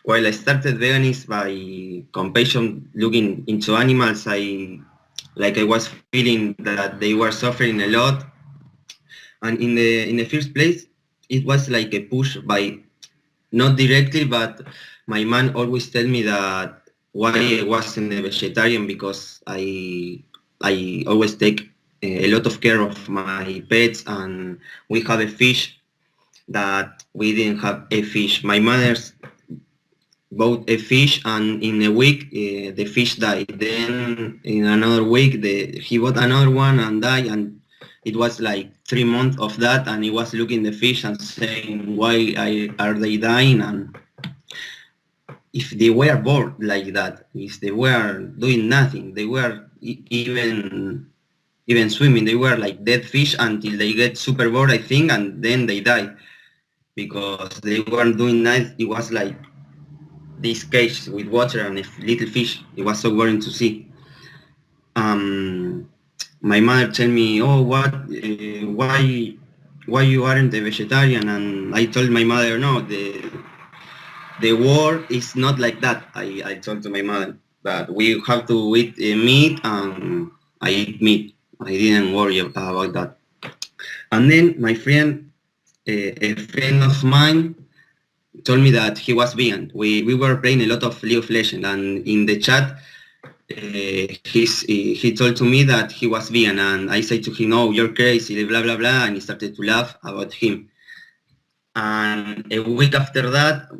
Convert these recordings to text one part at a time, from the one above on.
While I started veganism by compassion, looking into animals, I was feeling that they were suffering a lot, and in the first place, it was like a push by not directly, but my mom always tell me that why I wasn't a vegetarian because I always take a lot of care of my pets, and we have a fish that we didn't have a fish. My mother's bought a fish, and in a week the fish died. Then in another week he bought another one and died, and it was like 3 months of that, and he was looking the fish and saying why are they dying, and if they were bored like that, if they were doing nothing, they were even swimming, they were like dead fish until they get super bored, I think, and then they die because they weren't doing nice. It was like this cage with water and a little fish. It was so boring to see. My mother told me, "Oh, why you aren't a vegetarian?" And I told my mother, "No, the world is not like that." I told to my mother that we have to eat meat, and I eat meat. I didn't worry about that. And then my friend, a friend of mine, told me that he was vegan. We were playing a lot of League of Legends, and in the chat, he told to me that he was vegan, and I said to him, "No, you're crazy, blah blah blah," and he started to laugh about him. And a week after that,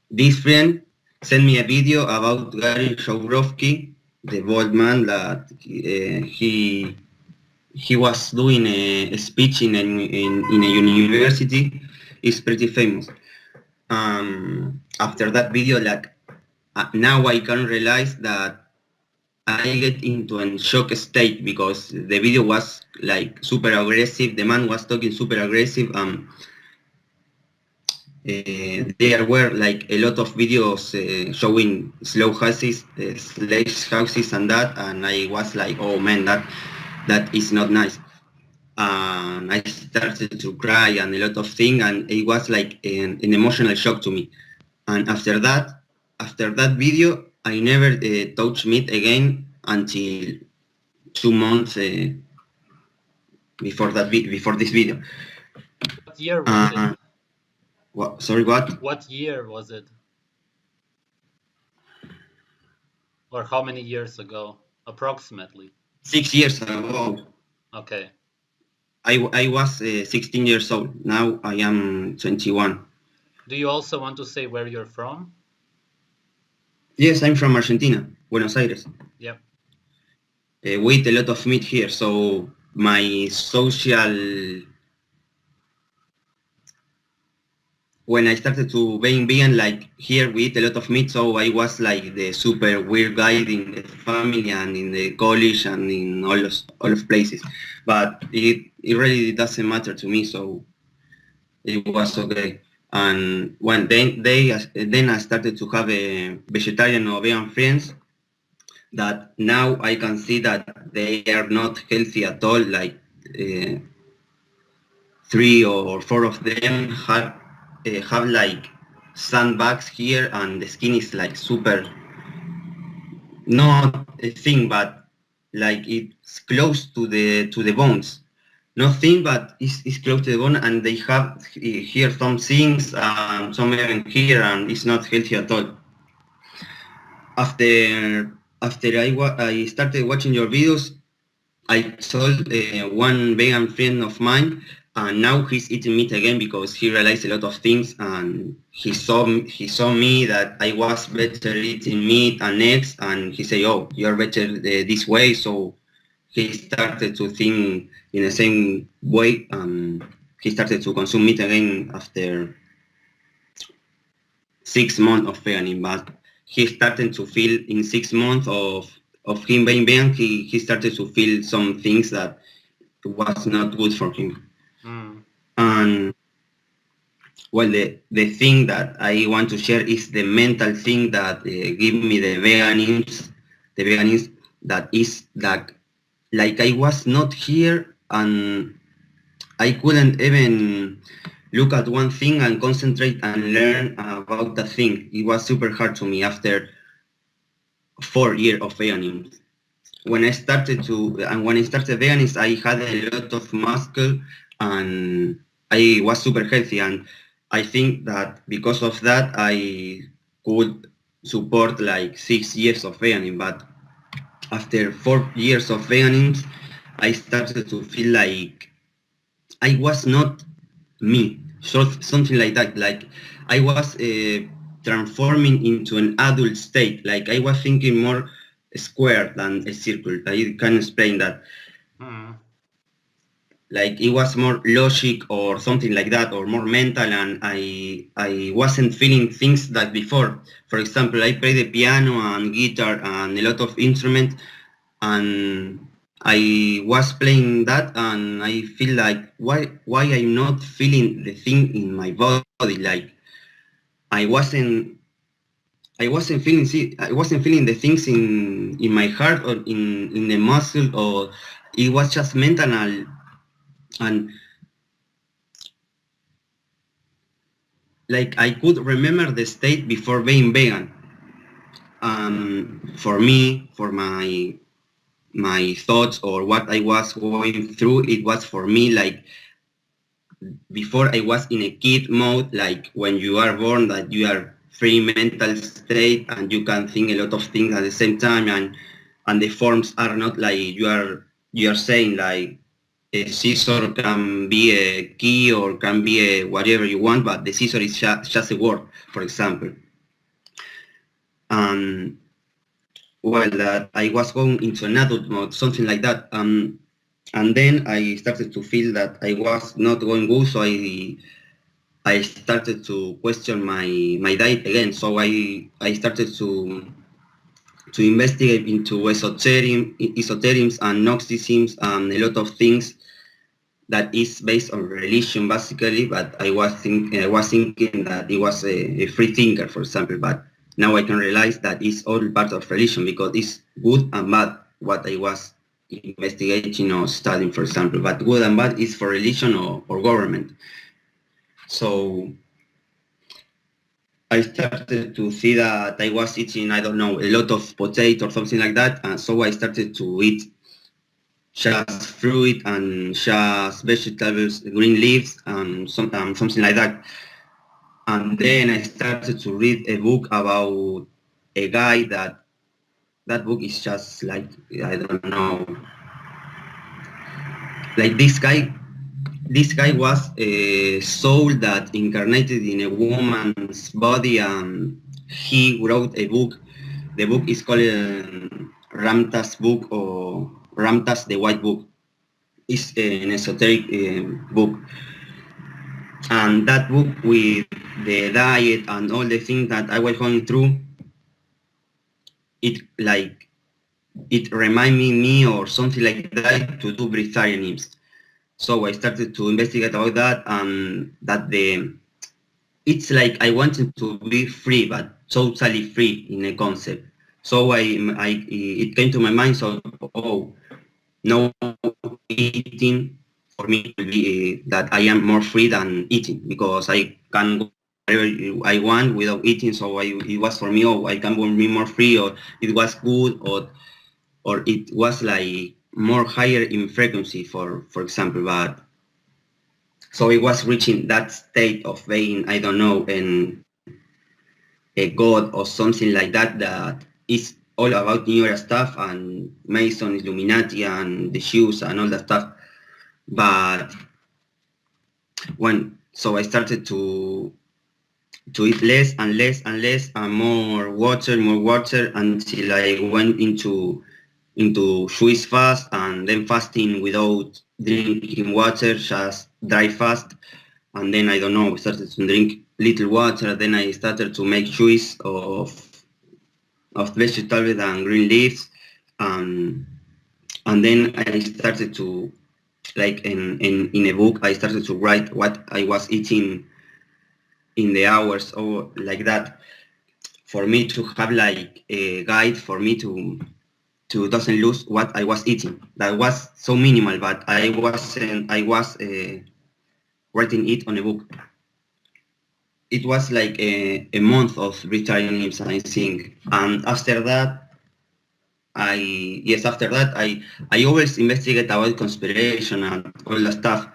this friend sent me a video about Gary Showrovsky, the bald man that he was doing a speech in a university. It's pretty famous. After that video, now I can realize that I get into a shock state because the video was like super aggressive. The man was talking super aggressive. There were like a lot of videos showing slow houses, slaves houses, and that, and I was like, oh man, that is not nice. And I started to cry and a lot of things, and it was like an emotional shock to me. And after that video, I never touched meat again until 2 months before this video. What year was it? What? Sorry, what? What year was it? Or how many years ago, approximately? 6 years ago. Okay. I was 16 years old. Now I am 21. Do you also want to say where you're from? Yes, I'm from Argentina, Buenos Aires. Yep. We eat a lot of meat here, so my social... When I started to being vegan, like here we eat a lot of meat, so I was like the super weird guy in the family and in the college and in all of places. But it really doesn't matter to me, so it was okay. And when then I started to have a vegetarian or vegan friends that now I can see that they are not healthy at all. Like 3 or 4 of them have like sandbags here, and the skin is like super, not a thing, but like it's close to the bones. Not thin, but it's close to the bone, and they have here some things, some even here, and it's not healthy at all. After I started watching your videos, I told one vegan friend of mine, and now he's eating meat again because he realized a lot of things, and he saw me that I was better eating meat and eggs, and he said, "Oh, you're better this way." So he started to think in the same way. He started to consume meat again after 6 months of veganism, but he started to feel in 6 months of him being vegan, he started to feel some things that was not good for him. And well, the thing that I want to share is the mental thing that give me the veganism that is like I was not here, and I couldn't even look at one thing and concentrate and learn about that thing. It was super hard to me after 4 years of veganism. When I started veganism, I had a lot of muscle and I was super healthy. And I think that because of that, I could support like 6 years of veganism. But after 4 years of veganism, I started to feel like I was not me, something like that. Like I was transforming into an adult state. Like I was thinking more square than a circle. I can explain that. Hmm. Like it was more logic or something like that, or more mental, and I wasn't feeling things that before. For example, I play the piano and guitar and a lot of instruments, and I was playing that, and I feel like why I'm not feeling the thing in my body. Like I wasn't I wasn't feeling the things in my heart or in the muscle, or it was just mental, and like I could remember the state before being vegan. For me, for my thoughts or what I was going through, it was for me like before I was in a kid mode, like when you are born, that you are free mental state and you can think a lot of things at the same time, and the forms are not like you are saying like a scissor can be a key or can be a whatever you want, but the scissor is just a word, for example. Um, well, that I was going into an adult mode, something like that. And then I started to feel that I was not going good, so I started to question my diet again. So I started to investigate into esoterics and Gnosticisms and a lot of things that is based on religion basically. But I was thinking that it was a free thinker, for example. But now I can realize that it's all part of religion because it's good and bad what I was investigating or studying, for example. But good and bad is for religion or government. So I started to see that I was eating, I don't know, a lot of potato or something like that. And so I started to eat just fruit and just vegetables, green leaves, and something like that. And then I started to read a book about a guy that book is just like, I don't know, like this guy was a soul that incarnated in a woman's body, and he wrote a book. The book is called Ramta's book or Ramta's the White Book. It's an esoteric book, and that book with the diet and all the things that I was going through, it like it reminded me or something like that to do vegetarianism. So I started to investigate about that, and that it's like I wanted to be free, but totally free in a concept. So it came to my mind. So no eating for me will be that I am more free than eating because I can go wherever I want without eating. So it was for me. I can be more free, or it was good, or it was like more higher in frequency, for example. But so it was reaching that state of being, I don't know, a god or something like that, that is all about New Era stuff and Mason, Illuminati, and the shoes and all that stuff. But so I started to eat less and less and less and more water until I went into Swiss fast and then fasting without drinking water, just dry fast. And then I don't know, started to drink little water. Then I started to make juice of vegetables and green leaves. Um, and then I started to, like in a book, I started to write what I was eating in the hours or like that, for me to have like a guide for me to doesn't lose what I was eating. That was so minimal, but I wasn't. I was. writing it on a book. It was like a month of reading him, I think. And after that, I always investigate about conspiration and all that stuff.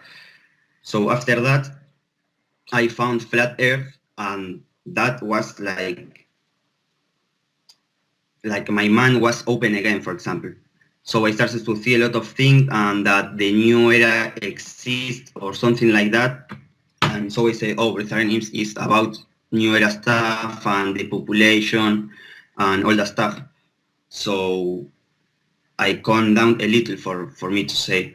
So after that, I found flat Earth, and that was like my mind was open again, for example. So I started to see a lot of things, and that the new era exists or something like that. And so I say, oh, vegetarianism is about new era stuff and the population and all that stuff. So I calmed down a little for me to say.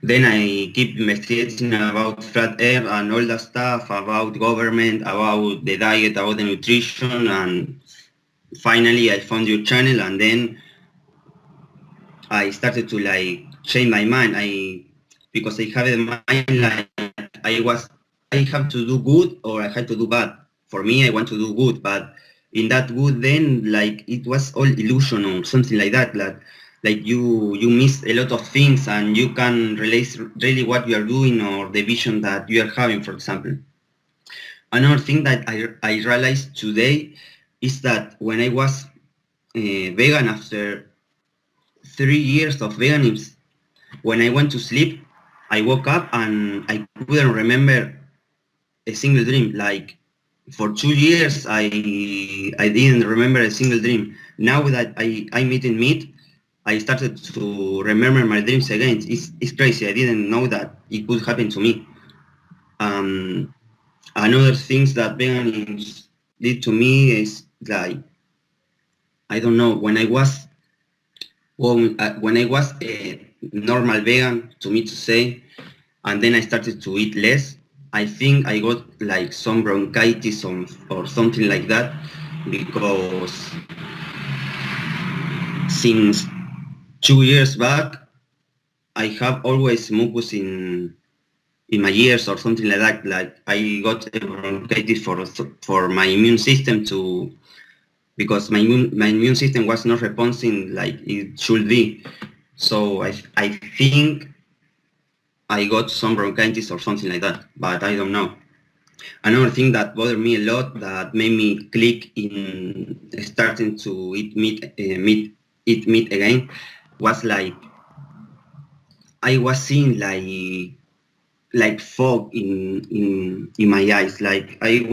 Then I keep investigating about flat earth and all that stuff, about government, about the diet, about the nutrition, and finally I found your channel, and then I started to like change my mind. Because I have in mind like I have to do good or I have to do bad. For me, I want to do good, but in that good, then like it was all illusion or something like that. Like you miss a lot of things and you can relate really what you are doing or the vision that you are having, for example. Another thing that I realized today is that when I was vegan after 3 years of veganism, when I went to sleep, I woke up and I couldn't remember a single dream. Like for 2 years, I didn't remember a single dream. Now that I'm eating meat, I started to remember my dreams again. It's crazy. I didn't know that it could happen to me. Another things that veganism did to me is like, I don't know, when I was a normal vegan, to me to say, and then I started to eat less, I think I got like some bronchitis or something like that, because since 2 years back, I have always mucus in my ears or something like that. Like I got a bronchitis for my immune system because my immune system was not responding like it should be. So I think I got some bronchitis or something like that, but I don't know. Another thing that bothered me a lot, that made me click in starting to eat meat again, was like I was seeing like fog in my eyes. Like I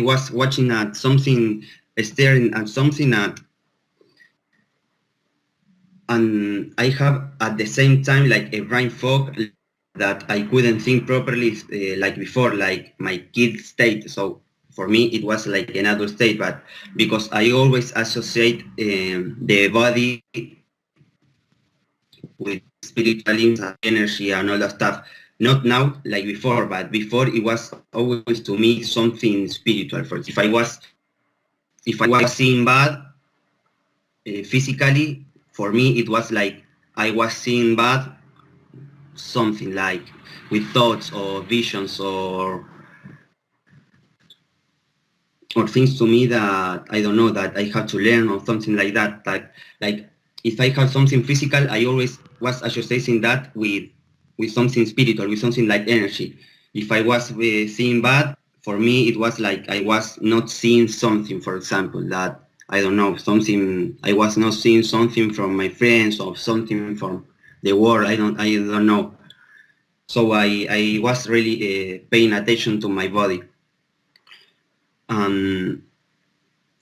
was watching at something, staring at something and I have at the same time like a brain fog that I couldn't think properly like before, like my kid state. So for me, it was like an adult state, but because I always associate the body with spiritualism and energy and all that stuff. Not now, like before, but before it was always to me something spiritual. For if I was seeing bad physically, for me it was like I was seeing bad something like with thoughts or visions or things to me that I don't know that I have to learn or something like that. Like if I have something physical, I always was associating that with something spiritual, with something like energy. If I was seeing bad, for me it was like I was not seeing something, for example, that I don't know, something I was not seeing something from my friends or something from the world. I don't know. So I was really paying attention to my body. And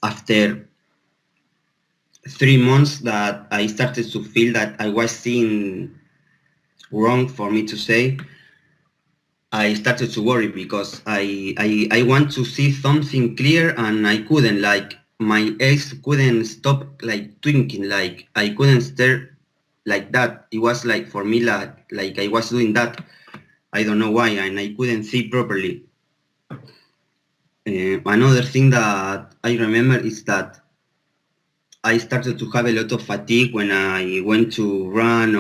after 3 months that I started to feel that I was seeing wrong, for me to say, I started to worry because I want to see something clear and I couldn't. Like my eyes couldn't stop like twinkling. Like I couldn't stare like that. It was like for me like I was doing that. I don't know why, and I couldn't see properly. Another thing that I remember is that I started to have a lot of fatigue when I went to run,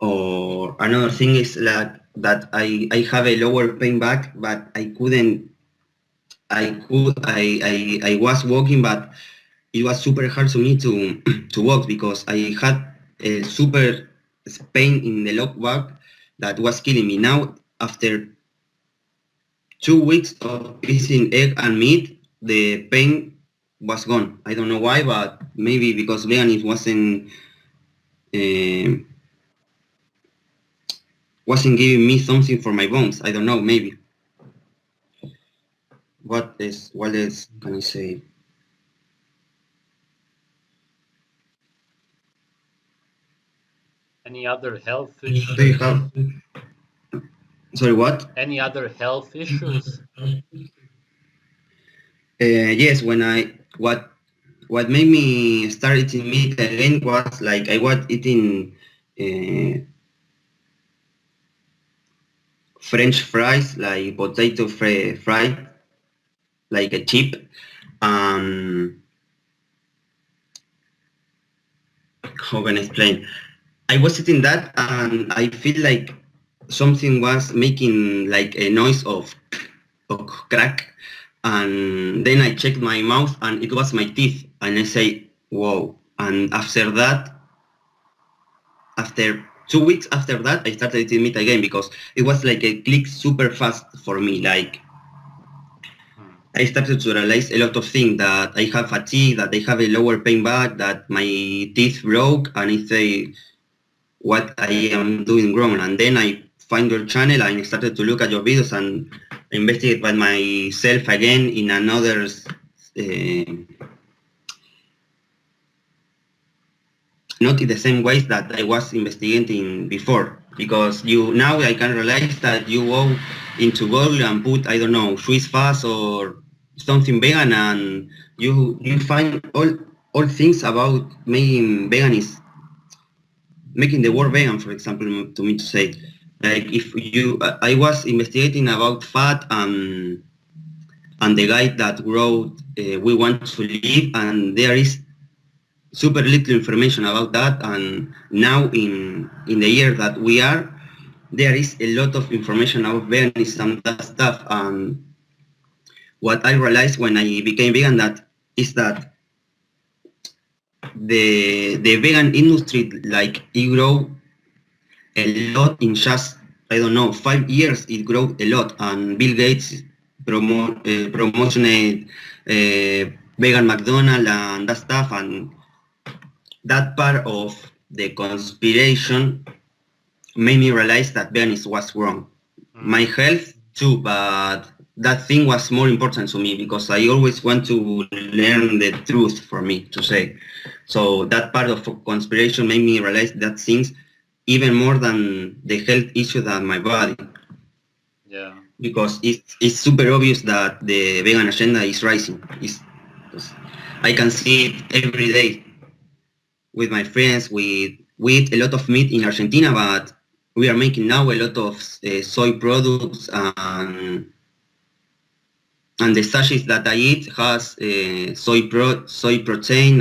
or another thing is like that I have a lower pain back, but I was walking, but it was super hard for me to walk because I had a super pain in the low back, that was killing me. Now, after 2 weeks of eating egg and meat, the pain was gone. I don't know why, but maybe because veganism uh, wasn't giving me something for my bones. I don't know, maybe. What else can I say? Any other health Do you issues? have, sorry, what? Any other health issues? Yes, what made me start eating meat again was like I was eating uh, French fries, like potato fried, like a chip. Um, how can I explain? I was eating that and I feel like something was making like a noise of crack. And then I checked my mouth and it was my teeth. And I say, whoa. And after 2 weeks after that, I started eating meat again because it was like a click super fast for me. Like Hmm. I started to realize a lot of things that I have fatigue, that I have a lower pain back, that my teeth broke, and I say what I am doing wrong. And then I find your channel and I started to look at your videos and investigate by myself again in another not in the same ways that I was investigating before. Because you now I can realize that you go into Google and put I don't know Swiss fast or something vegan and you find all things about making vegan is making the word vegan, for example, to me to say like if you I was investigating about fat and the guide that wrote we want to live and there is super little information about that and now in the year that we are there is a lot of information about veganism and that stuff and what I realized when I became vegan that is that the vegan industry like it grow a lot in just I don't know 5 years it grew a lot and Bill Gates promotioned vegan McDonald and that stuff and that part of the conspiration made me realize that veganism was wrong. My Hmm. health too, but that thing was more important to me because I always want to learn the truth for me to say. So that part of conspiration made me realize that things even more than the health issue than my body Yeah. because it's super obvious that the vegan agenda is rising. I can see it every day with my friends. We eat a lot of meat in Argentina, but we are making now a lot of soy products and the sachets that I eat has soy protein.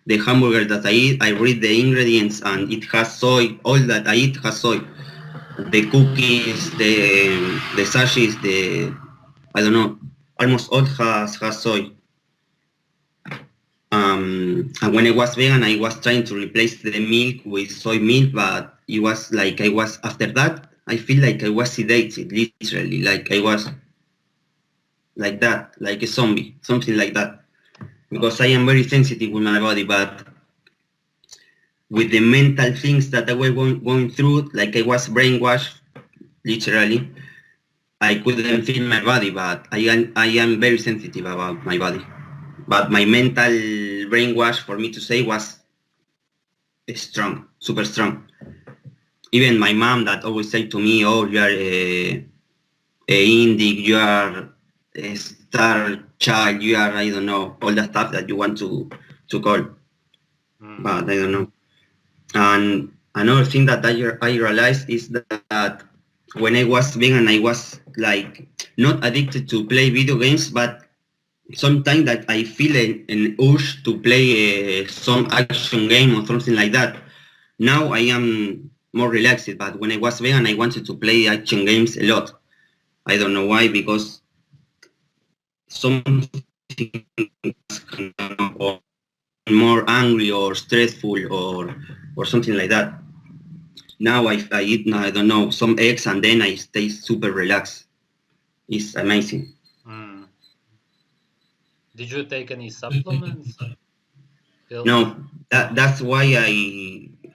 The hamburger that I eat, I read the ingredients and it has soy. All that I eat has soy. The cookies, the sachets, the I don't know, almost all has soy. And when I was vegan, I was trying to replace the milk with soy milk, but it was like I was after that. I feel like I was sedated, literally, like I was like that, like a zombie, something like that. Because I am very sensitive with my body, but with the mental things that I was going through, like I was brainwashed, literally. I couldn't feel my body, but I am very sensitive about my body. But my mental brainwash for me to say was strong, super strong. Even my mom that always said to me, "Oh, you are a indie, you are a star child, you are I don't know all the stuff that you want to call," Hmm. but I don't know. And another thing that I realized is that when I was vegan, I was like not addicted to play video games, but sometimes that I feel an urge to play some action game or something like that. Now I am more relaxed, but when I was vegan, I wanted to play action games a lot. I don't know why, because something or more angry or stressful or something like that. Now I eat, I don't know, some eggs and then I stay super relaxed. It's amazing. Mm. Did you take any supplements, pills? No, that's why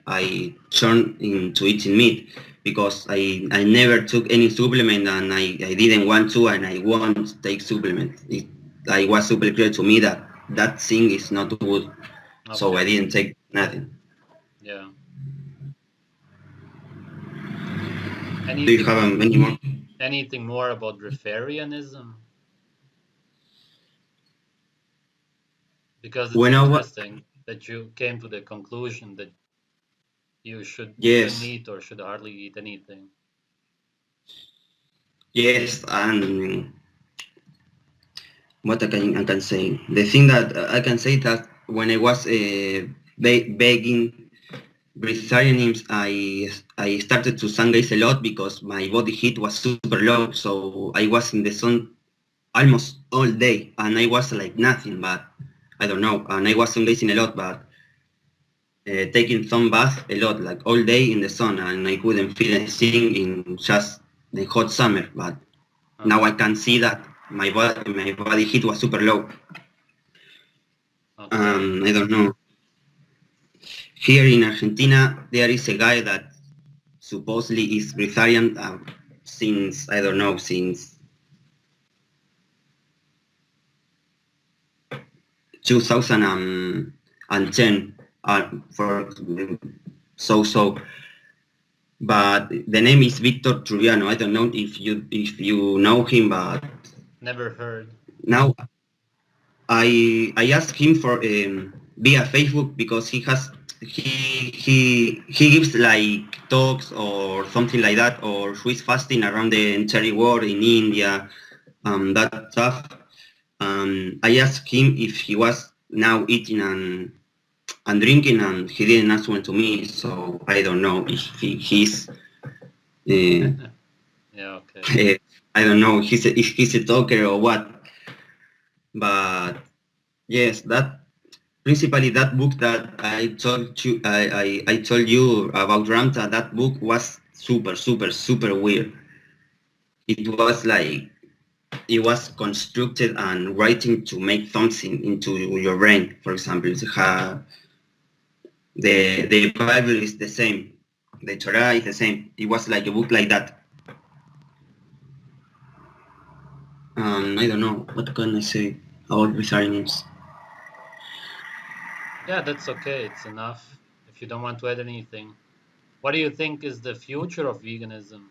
I turned into eating meat because I never took any supplement and I didn't want to and I won't take supplements. I was super clear to me that that thing is not good, so I Okay. didn't take nothing. Yeah. Do you have Anything any more? anything more about breatharianism? Because it's When I was interesting that you came to the conclusion that you shouldn't yes, eat or should hardly eat anything. yes, and what I can say. The thing that I can say that when I was begging vegetarianism, I started to sungaze a lot because my body heat was super low, so I was in the sun almost all day, and I was like nothing, but I don't know, and I was sungazing a lot, but taking sun bath a lot, like all day in the sun, and I couldn't feel anything in just the hot summer, but now I Uh-huh. can see that my body heat was super low. Okay. I don't know. Here in Argentina, there is a guy that supposedly is vegetarian since I don't know since 2010. For so, but the name is Victor Trubiano. I don't know if you know him, but Never heard. now I asked him for via Facebook because he gives like talks or something like that or Swiss fasting around the entire world in India, that stuff. I asked him if he was now eating and drinking, and he didn't answer to me. So I don't know if he's Yeah, okay. I don't know if he's a talker or what. But yes, that principally that book that I told you about Ramta. That book was super weird. It was like it was constructed and writing to make something into your brain. For example, the Bible is the same, the Torah is the same. It was like a book like that. I don't know what can I say about vegetarianism. Yeah, that's okay. It's enough if you don't want to add anything. What do you think is the future of veganism?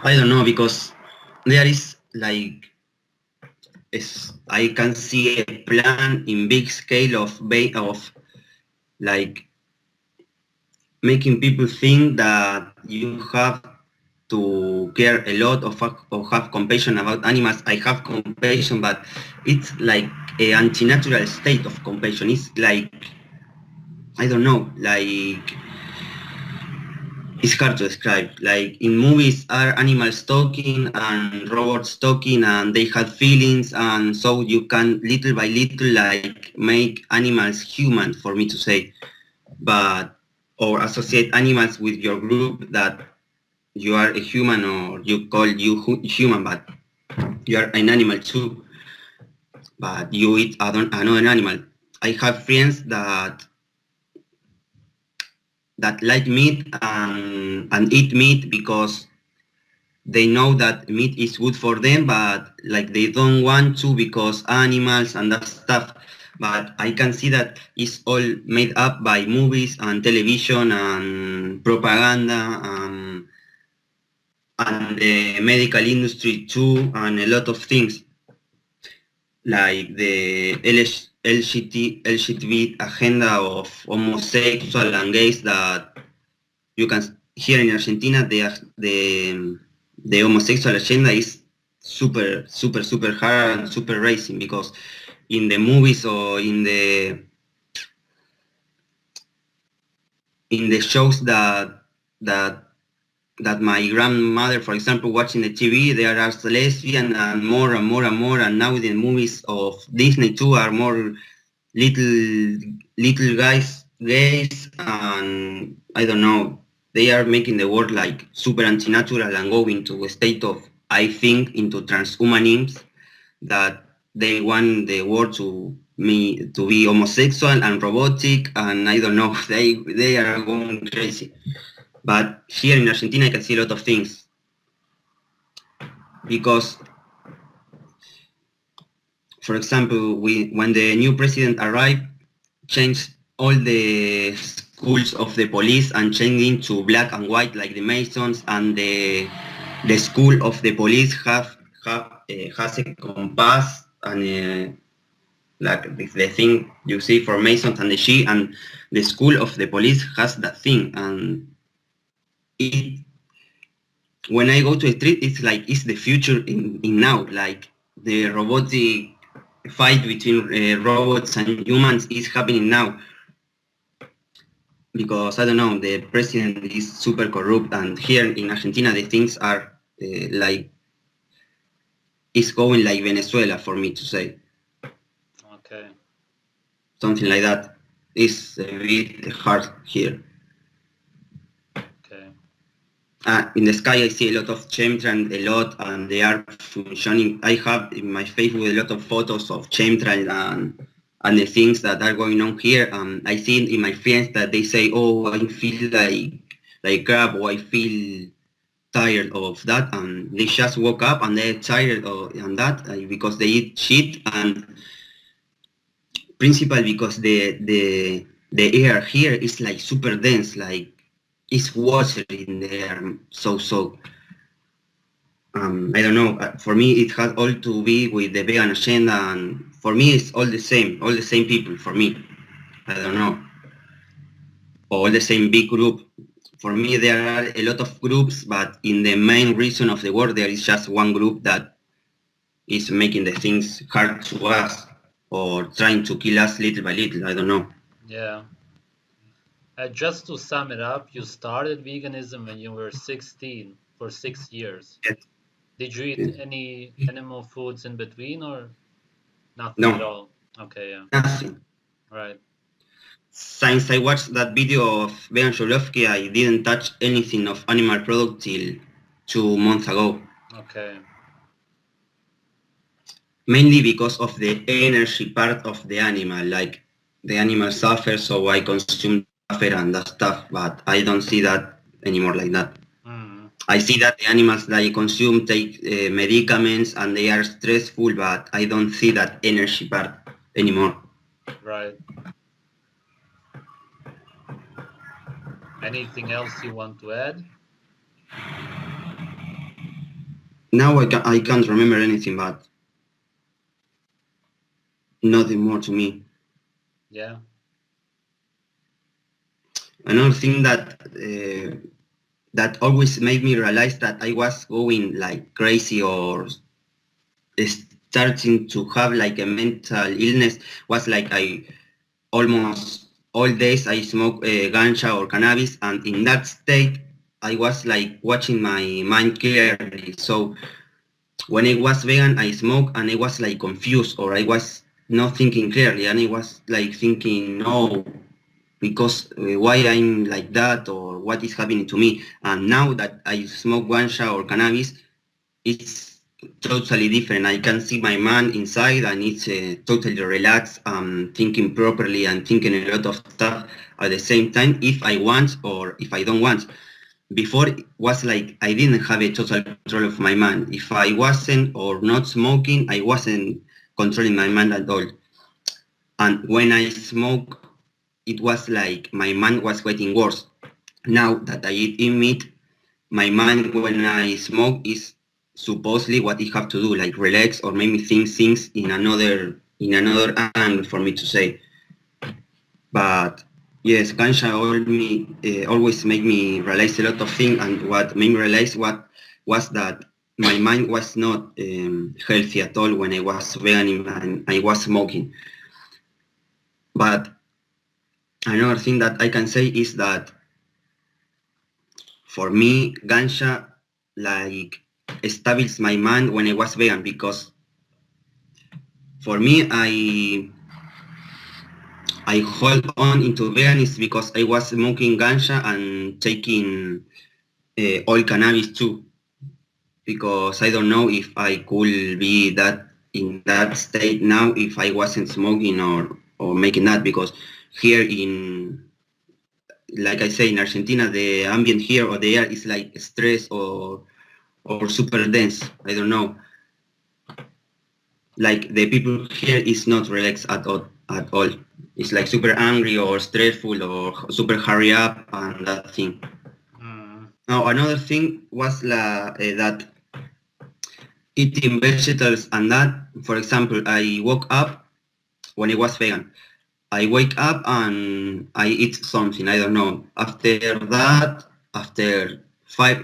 I don't know because there is like I can see a plan in big scale of like making people think that you have to care a lot or have compassion about animals. I have compassion, but it's like a anti-natural state of compassion. It's like I don't know, like it's hard to describe. Like in movies, are animals talking and robots talking, and they have feelings, and so you can little by little like make animals human, for me to say, but or associate animals with your group that you are a human or you call you human, but you are an animal too, but you eat another animal. I have friends that like meat and eat meat because they know that meat is good for them, but like they don't want to because animals and that stuff. But I can see that it's all made up by movies and television and propaganda, and the medical industry too, and a lot of things like the LGBT agenda of homosexual and gays that you can here in Argentina. The homosexual agenda is super hard and super racing because in the movies or in the shows that that my grandmother, for example, watching the TV, there are lesbian and more and more and more, and now the movies of Disney too are more little little gays, and I don't know. They are making the world like super anti-natural and going to a state of, I think, into transhumanism, that they want the world to be homosexual and robotic, and I don't know. They are going crazy. But here in Argentina, I can see a lot of things because, for example, when the new president arrived, changed all the schools of the police and changed into black and white like the Masons, and the school of the police has a compass and like the thing you see for Masons and the G, and the school of the police has that thing. And it, when I go to the street, it's like it's the future in now. Like the robotic fight between robots and humans is happening now, because I don't know, the president is super corrupt, and here in Argentina the things are like it's going like Venezuela, for me to say. Okay. Something like that. It's a bit hard here. Okay. In the sky, I see a lot of chemtrail, a lot, and they are functioning. I have in my Facebook a lot of photos of chemtrail and the things that are going on here. I see in my friends that they say, "Oh, I feel like crap," or "I feel tired of that," and they just woke up and they're tired of and that because they eat shit, and principal because the air here is like super dense, like it's water in the air, so. I don't know. For me, it has all to be with the vegan agenda, and for me, it's all the same people. For me, I don't know, all the same big group. For me, there are a lot of groups, but in the main region of the world, there is just one group that is making the things hard to us or trying to kill us little by little. I don't know. Yeah. Just to sum it up, you started veganism when you were 16 for 6 years. Yes, Did you eat yes. any animal foods in between or nothing at No, all? Okay, yeah. nothing. Right. Since I watched that video of vegan Shulowski, I didn't touch anything of animal product till 2 months ago. Okay. Mainly because of the energy part of the animal, like the animal suffers, so I consume suffer and that stuff, but I don't see that anymore like that. Mm, I see that the animals that I consume take medicaments and they are stressful, but I don't see that energy part anymore. right. Anything else you want to add? Now I can't remember anything, but nothing more to me. Yeah. Another thing that always made me realize that I was going like crazy or starting to have like a mental illness was like I almost all days I smoke ganja or cannabis, and in that state I was like watching my mind clearly. So when I was vegan, I smoked and I was like confused, or I was not thinking clearly, and I was like thinking, no, because why I'm like that, or what is happening to me. And now that I smoke ganja or cannabis, it's totally different. I can see my mind inside, and it's totally relaxed, thinking properly and thinking a lot of stuff at the same time, if I want or if I don't want. Before it was like I didn't have a total control of my mind. If I wasn't or not smoking, I wasn't controlling my mind at all. And when I smoke, it was like my mind was getting worse. Now that I eat meat, my mind when I smoke is supposedly what it have to do, like relax or make me think things in another angle, for me to say. But yes, ganja always make me realize a lot of things, and what made me realize what was that my mind was not healthy at all when I was vegan and I was smoking. But another thing that I can say is that for me, ganja like established my mind when I was vegan, because for me, I hold on into veganism because I was smoking ganja and taking oil cannabis too. Because I don't know if I could be that in that state now if I wasn't smoking or making that. Because here in, like I say, in Argentina, the ambient here or the air is like stress or super dense. I don't know. Like the people here is not relaxed at all. At all. It's like super angry or stressful or super hurry up and that thing. Mm. Now another thing was that eating vegetables and that. For example, I woke up when I was vegan. I wake up and I eat something. I don't know. After that, after 5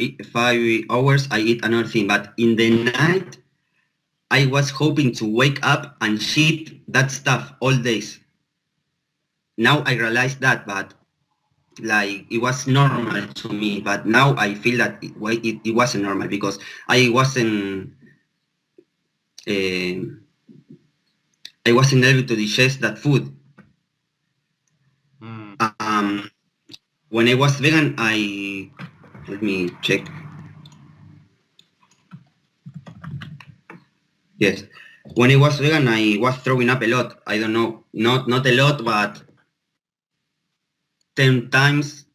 hours, I eat another thing. But in the night, I was hoping to wake up and eat that stuff all days. Now I realize that, but like it was normal to me. But now I feel that it wasn't normal because I wasn't uh, I wasn't able to digest that food. Mm. Um, when I was vegan, I let me check. Yes, when I was vegan, I was throwing up a lot. I don't know, not a lot, but 10 times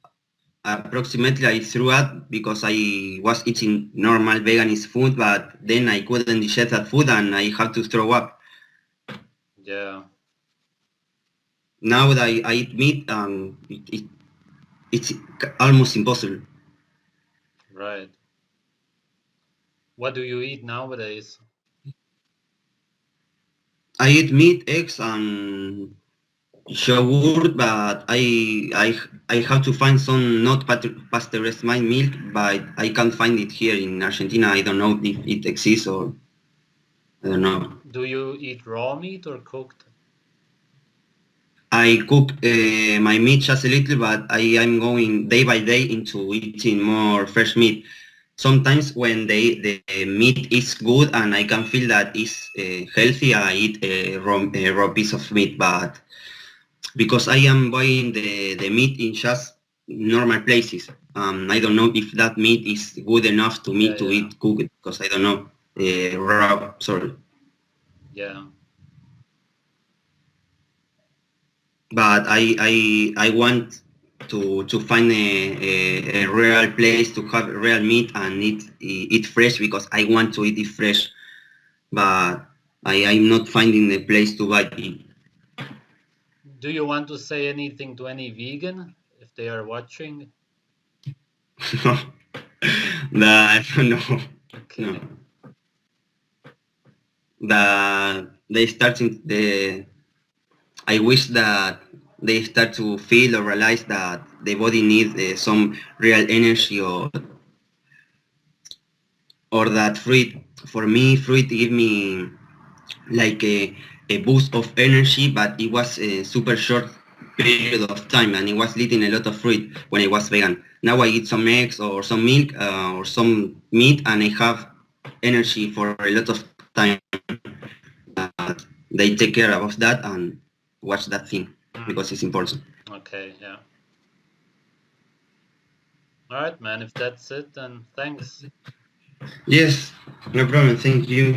approximately I threw up because I was eating normal veganist food, but then I couldn't digest that food and I had to throw up. Yeah. Now that I eat meat, it's almost impossible. Right. What do you eat nowadays? I eat meat, eggs, and yogurt, but I have to find some not pasteurized milk, but I can't find it here in Argentina. I don't know if it exists or I don't know. Do you eat raw meat or cooked? I cook my meat just a little, but I am going day by day into eating more fresh meat. Sometimes when the meat is good and I can feel that it's healthy, I eat a raw piece of meat. But because I am buying the meat in just normal places, I don't know if that meat is good enough to me Yeah, to yeah, eat cooked because I don't know. Raw, sorry. yeah. But I want to find a real place to have real meat and eat fresh because I want to eat it fresh, but I'm not finding a place to buy it. Do you want to say anything to any vegan if they are watching? That no, no. Okay. That they starting the. I wish that they start to feel or realize that the body needs some real energy or that fruit. For me, fruit give me like a boost of energy, but it was a super short period of time and it was eating a lot of fruit when I was vegan. Now I eat some eggs or some milk or some meat and I have energy for a lot of time. They take care of that and watch that thing Mm. because it's important. Okay, yeah. All right, man. If that's it, then thanks. Yes, no problem. Thank you.